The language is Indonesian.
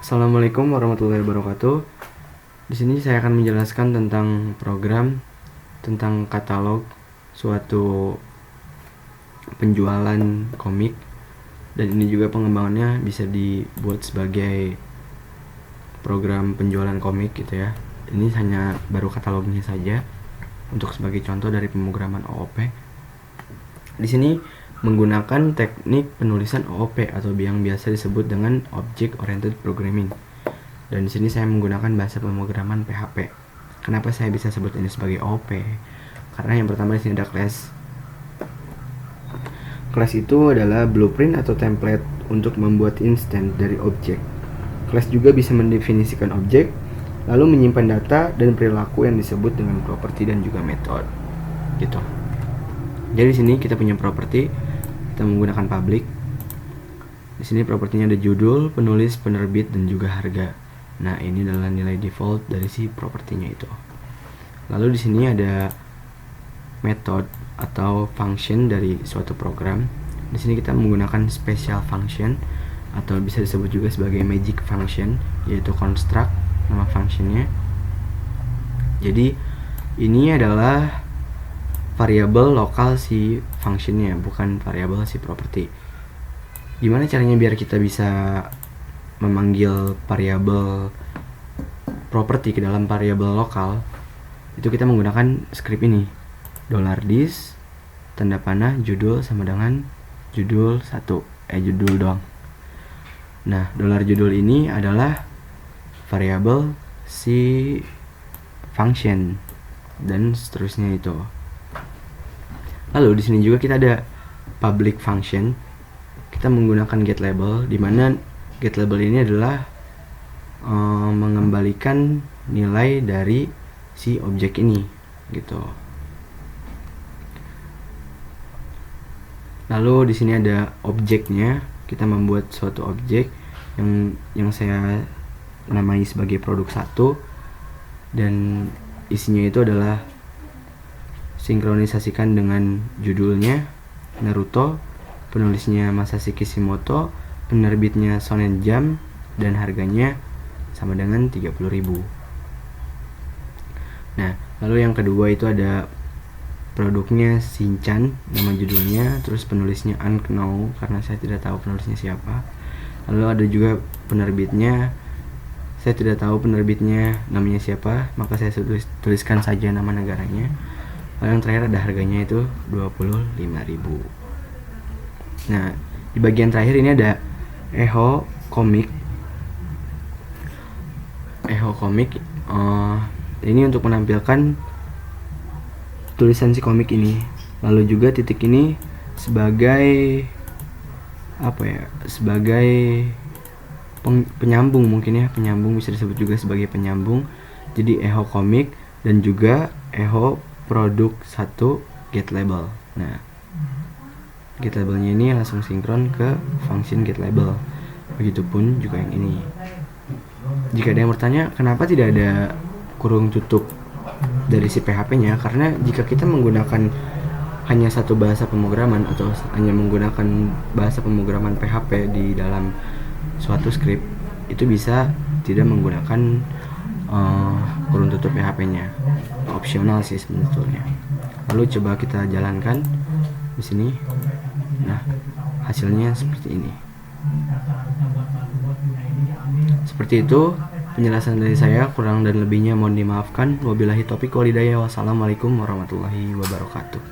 Assalamualaikum warahmatullahi wabarakatuh. Di sini saya akan menjelaskan tentang program, tentang katalog suatu penjualan komik, dan ini juga pengembangannya bisa dibuat sebagai program penjualan komik gitu ya. Ini hanya baru katalognya saja untuk sebagai contoh dari pemrograman OOP. Di sini menggunakan teknik penulisan OOP atau yang biasa disebut dengan Object Oriented Programming. Dan di sini saya menggunakan bahasa pemrograman PHP. Kenapa saya bisa sebut ini sebagai OOP? Karena yang pertama di sini ada class. Class itu adalah blueprint atau template untuk membuat instance dari objek. Class juga bisa mendefinisikan objek, lalu menyimpan data dan perilaku yang disebut dengan properti dan juga method. Gitu. Jadi di sini kita punya properti, kita menggunakan public. Di sini propertinya ada judul, penulis, penerbit, dan juga harga. Nah, ini adalah nilai default dari si propertinya itu. Lalu di sini ada method atau function dari suatu program. Di sini kita menggunakan special function atau bisa disebut juga sebagai magic function, yaitu construct nama functionnya. Jadi ini adalah variabel lokal si functionnya, bukan variabel si property. Gimana caranya biar kita bisa memanggil variabel property ke dalam variabel lokal? Itu kita menggunakan script ini, $dis tanda panah judul sama dengan judul judul doang. Nah, $judul ini adalah variabel si function dan seterusnya itu. Lalu di sini juga kita ada public function. Kita menggunakan getLabel, di mana getLabel ini adalah mengembalikan nilai dari si objek ini, gitu. Lalu di sini ada objeknya. Kita membuat suatu objek yang saya namai sebagai produk 1, dan isinya itu adalah sinkronisasikan dengan judulnya Naruto, penulisnya Masashi Kishimoto, penerbitnya Shonen Jump, dan harganya sama dengan 30.000. Nah, lalu yang kedua itu ada produknya Shinchan, nama judulnya, terus penulisnya unknown karena saya tidak tahu penulisnya siapa. Lalu ada juga penerbitnya, saya tidak tahu penerbitnya namanya siapa, maka saya tuliskan saja nama negaranya. Lalu yang terakhir ada harganya itu 25.000. Nah, di bagian terakhir ini ada Eho Comic. Ini untuk menampilkan tulisan si komik ini. Lalu juga titik ini sebagai sebagai penyambung, mungkin ya, penyambung, bisa disebut juga sebagai penyambung. Jadi Eho Comic dan juga Eho produk 1 getLabel. Nah, getLabelnya ini langsung sinkron ke function getLabel. Begitupun juga yang ini. Jika ada yang bertanya kenapa tidak ada kurung tutup dari si PHP-nya, karena jika kita menggunakan hanya satu bahasa pemrograman atau hanya menggunakan bahasa pemrograman PHP di dalam suatu script, itu bisa tidak menggunakan kurung tutup PHP-nya. Opsional sih sebetulnya. Lalu coba kita jalankan di sini. Nah, hasilnya seperti ini. Seperti itu penjelasan dari saya, kurang dan lebihnya mohon dimaafkan. Wabillahi taufiq wal hidayah. Wassalamualaikum warahmatullahi wabarakatuh.